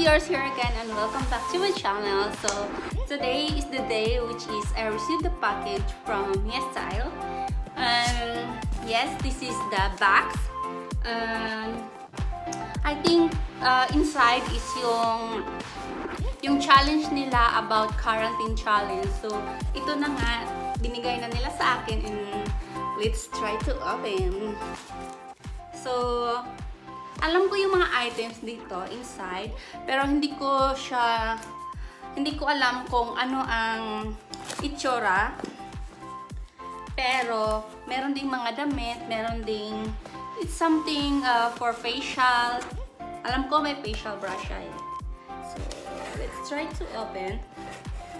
Jeshieurs here again and welcome back to my channel. So today is the day which is I received the package from YesStyle. Yes, this is the box. I think inside is yung challenge nila about quarantine challenge. So ito na nga, binigay na nila sa akin and let's try to open. So alam ko yung mga items dito inside, pero hindi ko alam kung ano ang itsura. Pero meron ding mga damit, meron ding it's something for facial. Alam ko may facial brush siya eh. So let's try to open.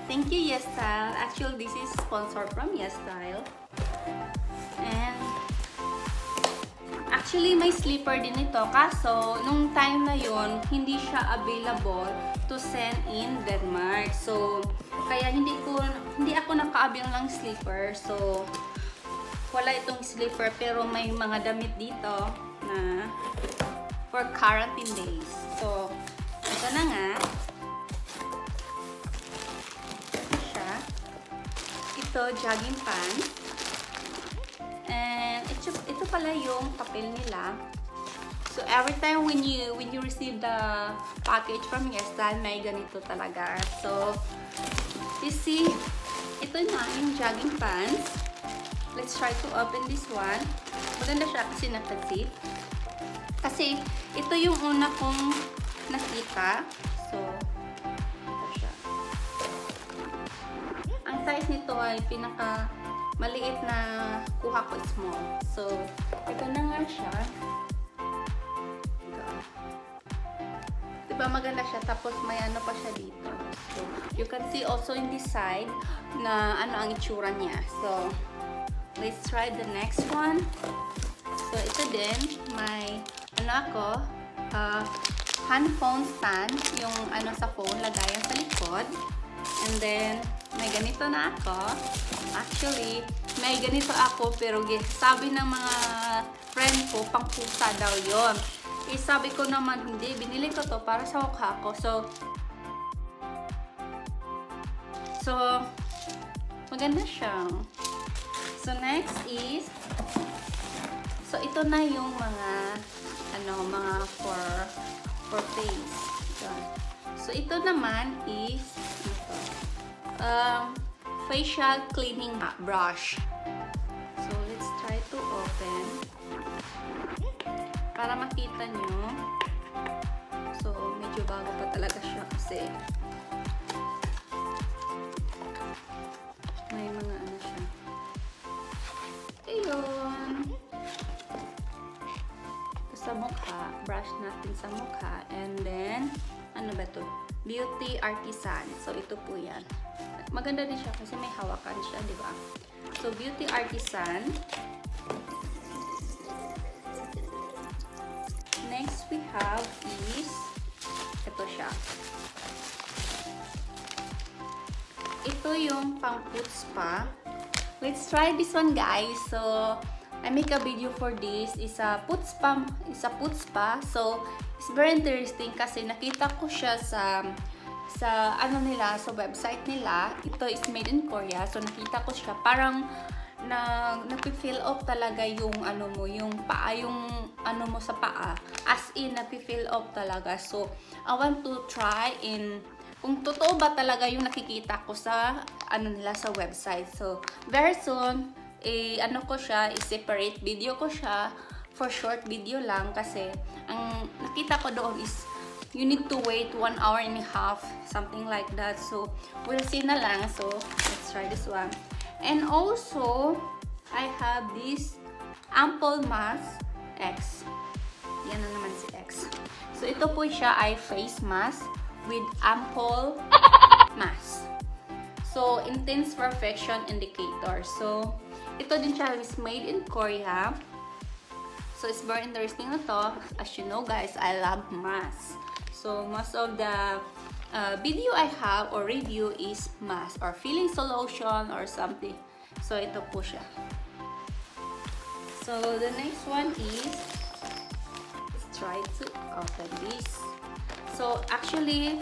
Thank you YesStyle. Actually this is sponsored from YesStyle. And actually, may slipper din ito. Kaso, nung time na yon hindi siya available to send in Denmark. So, kaya hindi ako nakaabiang ng slipper. So, wala itong slipper. Pero may mga damit dito na for quarantine days. So, ito na nga. Ito siya. Ito, jogging pants. And ito pala yung papel nila. So every time when you receive the package from YesStyle, may ganito talaga. So you see, ito na yung jogging pants. Let's try to open this one. Maganda siya kasi naka-zip. Kasi ito yung una kong nakita. So ito siya. Ang size nito ay pinaka maliit na kuha ko small. So, ito na nga siya. Diba maganda siya? Tapos may ano pa siya dito. So, you can see also in this side na ano ang itsura niya. So, let's try the next one. So, ito din. May ano ako, hand phone stand. Yung ano sa phone, lagayan sa likod. And then, may ganito na ako. Actually, may ganito ako pero sabi ng mga friend ko, pang pusa daw yon. Eh, sabi ko naman, hindi. Binili ko to para sa mukha ko. So, maganda siya. So, next is, so, ito na yung mga, mga for face. So, ito naman is, facial cleaning brush. So, let's try to open. Para makita nyo. So, medyo bago pa talaga siya kasi may mga ano siya. Ayun. Sa mukha. Brush natin sa mukha. And then, ano ba to? Beauty Artisan. So, ito po yan. Maganda din siya kasi may hawakan siya, di ba? So, Beauty Artisan. Next we have is ito siya. Ito yung pang foot spa. Let's try this one, guys. So, I make a video for this. It's a foot spa. So, it's very interesting kasi nakita ko siya sa ano nila, sa website nila. Ito is made in Korea. So, nakita ko siya. Parang napi-fill up talaga yung ano mo, yung paa, yung ano mo sa paa. As in, napi-fill up talaga. So, I want to try kung totoo ba talaga yung nakikita ko sa ano nila sa website. So, very soon, ano ko siya, i-separate video ko siya for short video lang kasi ang nakita ko doon is you need to wait 1.5 hours, something like that. So, we'll see na lang. So, let's try this one. And also, I have this Ampoule mask X. Yan na naman si X. So, ito po siya ay face mask with Ampoule mask. So, intense perfection indicator. So, ito din siya is made in Korea. So, it's very interesting na to. As you know, guys, I love masks. So, most of the video I have or review is mask or filling solution or something. So, ito po siya. So, the next one is, let's try to open this. So, actually,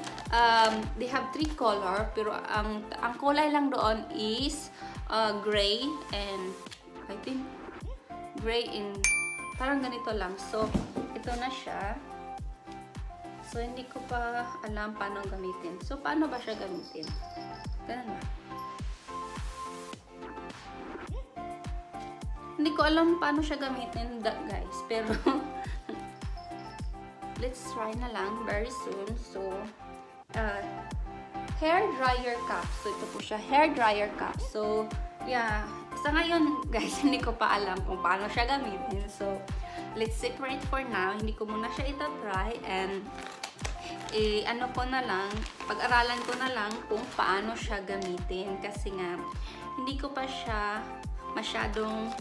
they have 3 color, pero ang kulay lang doon is gray and I think gray in parang ganito lang. So, ito na siya. So, hindi ko pa alam paano gamitin. So, paano ba siya gamitin? Ganun ba? Hindi ko alam paano siya gamitin, guys. Pero, let's try na lang very soon. So, hair dryer cup. So, ito po siya, hair dryer cup. So, yeah. Sa ngayon, guys, hindi ko pa alam kung paano siya gamitin. So, let's separate for now. Hindi ko muna siya ita-try. And, ano ko na lang, pag-aralan ko na lang kung paano siya gamitin. Kasi nga, hindi ko pa siya masyadong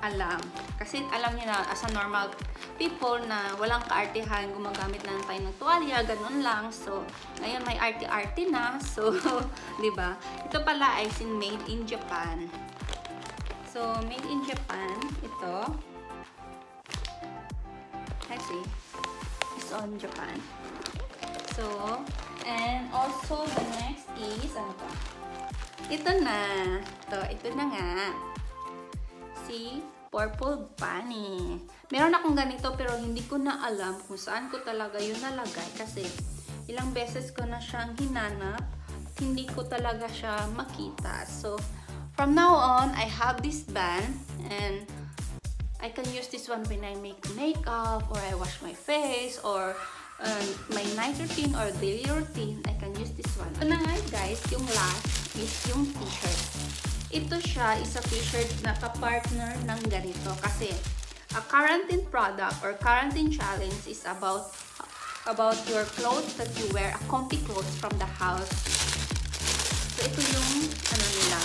alam. Kasi alam niyo na, as a normal people na walang kaartihan, gumagamit lang tayo ng tuwalya, ganun lang. So, ngayon may arte-arte na. So, di ba? Ito pala ay made in Japan. So, made in Japan, ito. I see. It's on Japan. So, and also the next is, ano to? Ito na. Ito na nga. Si Purple Bunny. Meron akong ganito pero hindi ko na alam kung saan ko talaga yun nalagay kasi ilang beses ko na siyang hinanap. Hindi ko talaga siya makita. So, from now on, I have this band and I can use this one when I make makeup or I wash my face or my night routine or daily routine. I can use this one. Ito na nga guys, yung last is yung t-shirt. Ito siya, isa t-shirt na ka-partner ng ganito kasi a quarantine product or quarantine challenge is about your clothes that you wear, a comfy clothes from the house. So, ito yung nila.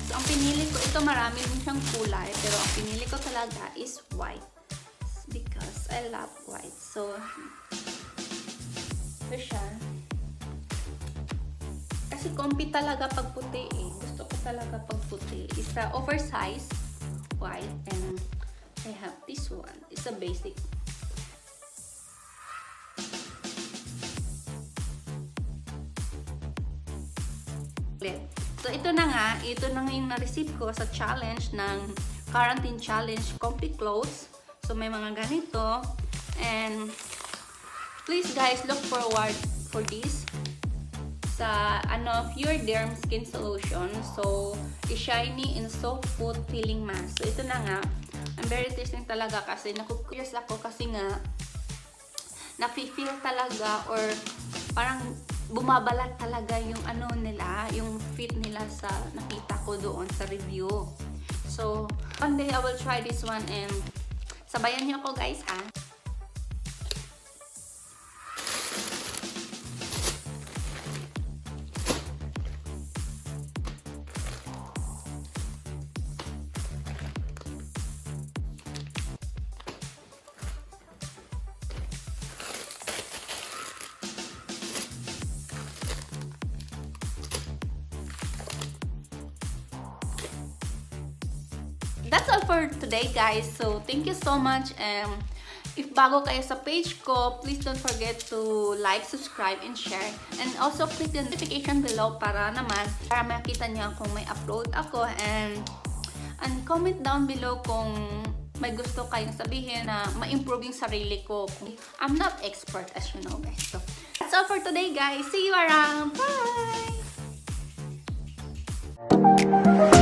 So, ang pinili ko, ito marami din siyang kulay, pero ang pinili ko talaga is white because I love white. So, ito siya. Kasi comfy talaga pag puti eh. Gusto ko talaga pag puti. It's a oversized white and I have this one. It's a basic. So ito na nga yung na-receive ko sa challenge ng quarantine challenge comfy clothes. So may mga ganito and please guys look forward for this sa PUREDERM skin solution. So, shiny and soft foot peeling mask. So, ito na nga. I'm very tasting talaga kasi naku-curious ako kasi nga nafe-feel talaga or parang bumabalat talaga yung nila, yung fit nila sa nakita ko doon sa review. So, one day I will try this one and sabayan niyo ako guys ha. That's all for today guys. So thank you so much. If bago kayo sa page ko, please don't forget to like, subscribe, and share. And also click the notification below para makita niyo kung may upload ako. And comment down below kung may gusto kayong sabihin na ma-improve yung sarili ko. I'm not expert as you know guys. So that's all for today guys. See you around. Bye!